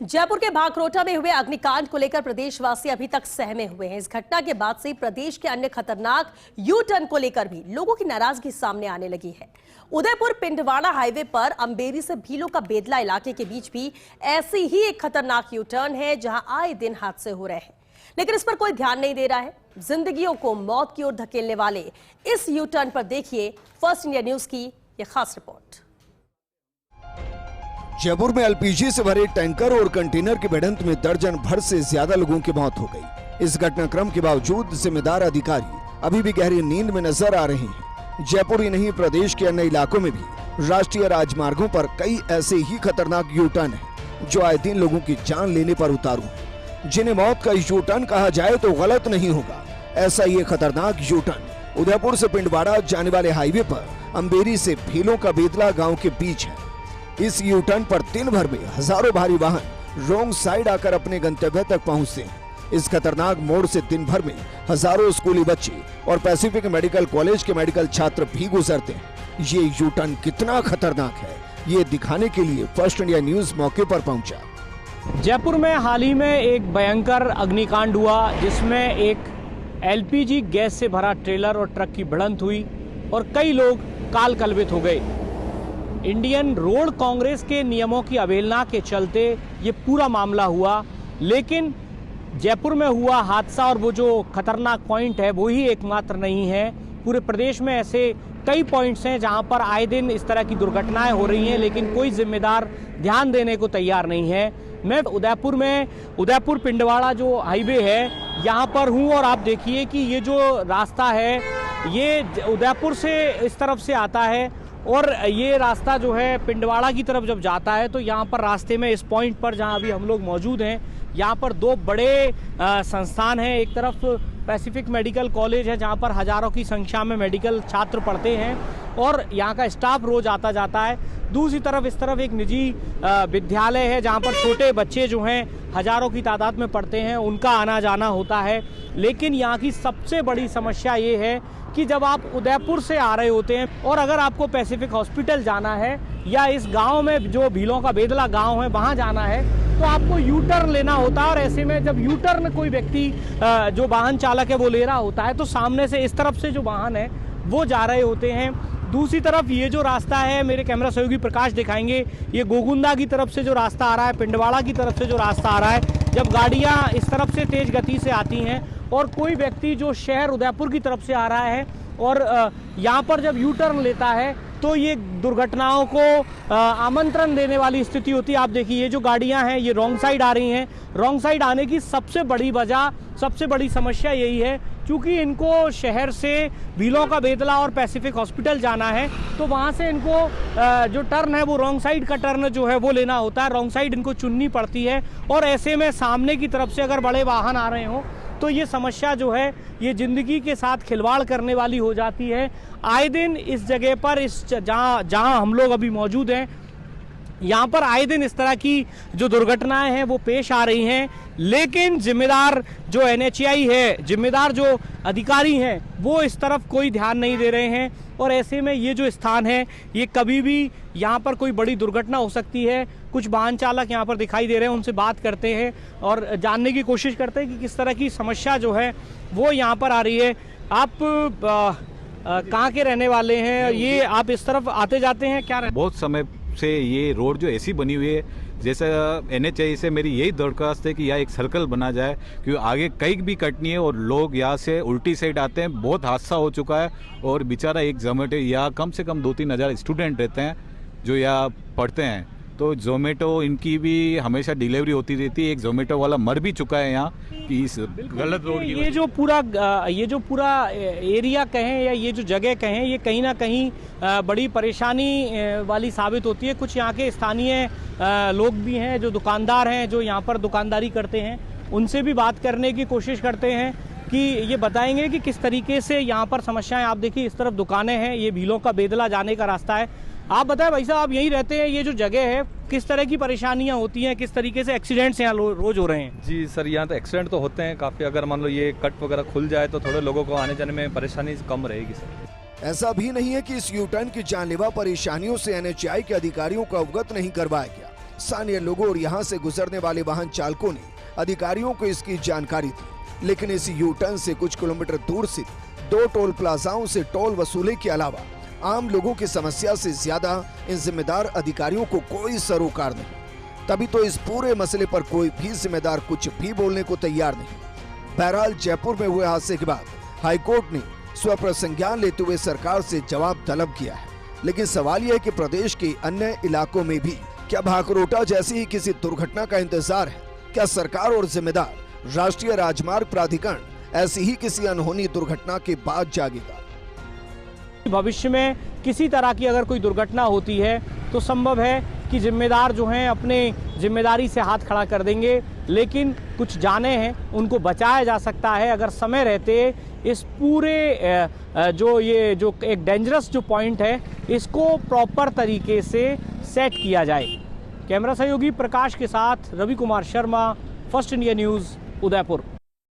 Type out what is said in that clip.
जयपुर के भाखरोटा में हुए अग्निकांड को लेकर प्रदेशवासी अभी तक सहमे हुए हैं। इस घटना के बाद से प्रदेश के अन्य खतरनाक यू टर्न को लेकर भी लोगों की नाराजगी सामने आने लगी है। उदयपुर पिंडवाड़ा हाईवे पर अंबेरी से भीलों का बेदला इलाके के बीच भी ऐसी ही एक खतरनाक यू टर्न है, जहां आए दिन हादसे हो रहे हैं, लेकिन इस पर कोई ध्यान नहीं दे रहा है। जिंदगियों को मौत की ओर धकेलने वाले इस यू टर्न पर देखिए फर्स्ट इंडिया न्यूज की यह खास रिपोर्ट। जयपुर में एलपीजी से भरे टैंकर और कंटेनर की भिड़ंत में दर्जन भर से ज्यादा लोगों की मौत हो गई। इस घटनाक्रम के बावजूद जिम्मेदार अधिकारी अभी भी गहरी नींद में नजर आ रहे हैं। जयपुर ही नहीं, प्रदेश के अन्य इलाकों में भी राष्ट्रीय राजमार्गों पर कई ऐसे ही खतरनाक यू टर्न हैं, जो आए दिन लोगों की जान लेने पर उतारू हैं। जिन्हें मौत का यू टर्न कहा जाए तो गलत नहीं होगा। ऐसा ये खतरनाक यू टर्न उदयपुर से पिंडवाड़ा जाने वाले हाईवे पर अंबेरी से भीलों का बेदला गाँव के बीच है। इस यू टर्न पर दिन भर में हजारों भारी वाहन रोंग साइड आकर अपने गंतव्य तक पहुंचते हैं। इस खतरनाक मोड़ से दिन भर में हजारों स्कूली बच्चे और पैसिफिक मेडिकल कॉलेज के मेडिकल छात्र भी गुजरते हैं। ये यू टर्न कितना खतरनाक है, ये दिखाने के लिए फर्स्ट इंडिया न्यूज मौके पर पहुंचा। जयपुर में हाल ही में एक भयंकर अग्निकांड हुआ, जिसमें एक एलपीजी गैस से भरा ट्रेलर और ट्रक की भिड़ंत हुई और कई लोग काल कलवित हो गए। इंडियन रोड कांग्रेस के नियमों की अवहेलना के चलते ये पूरा मामला हुआ, लेकिन जयपुर में हुआ हादसा और वो जो खतरनाक पॉइंट है वो ही एकमात्र नहीं है। पूरे प्रदेश में ऐसे कई पॉइंट्स हैं जहां पर आए दिन इस तरह की दुर्घटनाएं हो रही हैं, लेकिन कोई जिम्मेदार ध्यान देने को तैयार नहीं है। मैं उदयपुर में उदयपुर पिंडवाड़ा जो हाईवे है यहाँ पर हूँ और आप देखिए कि ये जो रास्ता है ये उदयपुर से इस तरफ से आता है और ये रास्ता जो है पिंडवाड़ा की तरफ जब जाता है तो यहाँ पर रास्ते में इस पॉइंट पर जहाँ अभी हम लोग मौजूद हैं, यहाँ पर दो बड़े संस्थान हैं। एक तरफ पैसिफिक मेडिकल कॉलेज है जहाँ पर हजारों की संख्या में मेडिकल छात्र पढ़ते हैं और यहाँ का स्टाफ रोज आता जाता है। दूसरी तरफ इस तरफ एक निजी विद्यालय है जहाँ पर छोटे बच्चे जो हैं हजारों की तादाद में पढ़ते हैं, उनका आना जाना होता है। लेकिन यहाँ की सबसे बड़ी समस्या ये है कि जब आप उदयपुर से आ रहे होते हैं और अगर आपको पैसिफिक हॉस्पिटल जाना है या इस गांव में जो भीलों का बेदला गांव है वहां जाना है तो आपको यू टर्न लेना होता है। और ऐसे में जब यू टर्न कोई व्यक्ति जो वाहन चालक है वो ले रहा होता है तो सामने से इस तरफ से जो वाहन है वो जा रहे होते हैं। दूसरी तरफ ये जो रास्ता है, मेरे कैमरा सहयोगी प्रकाश दिखाएंगे, ये गोगुंदा की तरफ से जो रास्ता आ रहा है, पिंडवाड़ा की तरफ से जो रास्ता आ रहा है, जब गाड़ियां इस तरफ से तेज गति से आती हैं और कोई व्यक्ति जो शहर उदयपुर की तरफ से आ रहा है और यहाँ पर जब यू टर्न लेता है तो ये दुर्घटनाओं को आमंत्रण देने वाली स्थिति होती है। आप देखिए ये जो गाड़ियां हैं ये रॉन्ग साइड आ रही हैं। रॉन्ग साइड आने की सबसे बड़ी वजह, सबसे बड़ी समस्या यही है क्योंकि इनको शहर से भीलों का बेदला और पैसिफिक हॉस्पिटल जाना है तो वहाँ से इनको जो टर्न है वो रॉन्ग साइड का टर्न जो है वो लेना होता है। रॉन्ग साइड इनको चुननी पड़ती है और ऐसे में सामने की तरफ से अगर बड़े वाहन आ रहे हों तो ये समस्या जो है ये जिंदगी के साथ खिलवाड़ करने वाली हो जाती है। आए दिन इस जगह पर इस जहां हम लोग अभी मौजूद हैं यहाँ पर आए दिन इस तरह की जो दुर्घटनाएं हैं वो पेश आ रही हैं, लेकिन जिम्मेदार जो एनएचएआई है, जिम्मेदार जो अधिकारी हैं वो इस तरफ कोई ध्यान नहीं दे रहे हैं। और ऐसे में ये जो स्थान है ये कभी भी यहाँ पर कोई बड़ी दुर्घटना हो सकती है। कुछ वाहन चालक यहाँ पर दिखाई दे रहे हैं, उनसे बात करते हैं और जानने की कोशिश करते हैं कि किस तरह की समस्या जो है वो यहाँ पर आ रही है। आप कहाँ के रहने वाले हैं? ये आप इस तरफ आते जाते हैं क्या? बहुत समय से ये रोड जो ऐसी बनी हुई है, जैसा एनएचएआई से मेरी यही दरख्वास्त है कि यहाँ एक सर्कल बना जाए, क्योंकि आगे कई भी कटनी है और लोग यहाँ से उल्टी साइड आते हैं। बहुत हादसा हो चुका है और बेचारा एक जोमेटो, यहाँ कम से कम 2-3 हज़ार स्टूडेंट रहते हैं जो यहाँ पढ़ते हैं, तो जोमेटो इनकी भी हमेशा डिलीवरी होती रहती है। एक जोमेटो वाला मर भी चुका है यहाँ कि इस गलत रोड की। ये जो पूरा एरिया कहें या ये जो जगह कहें, ये कहीं ना कहीं बड़ी परेशानी वाली साबित होती है। कुछ यहाँ के स्थानीय लोग भी हैं जो दुकानदार हैं, जो यहाँ पर दुकानदारी करते हैं, उनसे भी बात करने की कोशिश करते हैं कि ये बताएंगे कि किस तरीके से यहाँ पर समस्याएं। आप देखिए इस तरफ दुकानें हैं, ये भीलों का बेदला जाने का रास्ता है। आप बताएं भाई साहब, आप यहीं रहते हैं, ये जो जगह है किस तरह की परेशानियां होती हैं, किस तरीके से एक्सीडेंट्स यहाँ रोज हो रहे हैं? जी सर, यहाँ तो एक्सीडेंट तो होते हैं काफ़ी। अगर मान लो ये कट वगैरह खुल जाए तो थोड़े लोगों को आने जाने में परेशानी कम रहेगी सर। ऐसा भी नहीं है कि इस यू टर्न की जानलेवा परेशानियों से एनएचएआई के अधिकारियों को अवगत नहीं करवाया गया। स्थानीय लोगों और यहाँ से गुजरने वाले वाहन चालकों ने अधिकारियों को इसकी जानकारी दी, लेकिन इस यू टर्न से कुछ किलोमीटर दूर से 2 टोल प्लाजाओं से टोल वसूले के अलावा आम लोगों की समस्या से ज्यादा इन जिम्मेदार अधिकारियों को कोई सरोकार नहीं। तभी तो इस पूरे मसले पर कोई भी जिम्मेदार कुछ भी बोलने को तैयार नहीं। बहरहाल जयपुर में हुए हादसे के बाद हाईकोर्ट ने स्वपर संज्ञान लेते हुए सरकार से जवाब तलब किया है, लेकिन सवाल यह है कि प्रदेश के अन्य इलाकों में भी क्या भाकरोटा जैसी ही किसी दुर्घटना का इंतजार है? क्या सरकार और जिम्मेदार राष्ट्रीय राजमार्ग प्राधिकरण ऐसी ही किसी अनहोनी दुर्घटना के बाद जागेगा? भविष्य में किसी तरह की अगर कोई दुर्घटना होती है तो संभव है कि जिम्मेदार जो हैं अपने जिम्मेदारी से हाथ खड़ा कर देंगे, लेकिन कुछ जाने हैं उनको बचाया जा सकता है अगर समय रहते इस पूरे जो एक डेंजरस जो पॉइंट है इसको प्रॉपर तरीके से सेट किया जाए। कैमरा सहयोगी प्रकाश के साथ Ravi Kumar Sharma, first India news, Udaipur.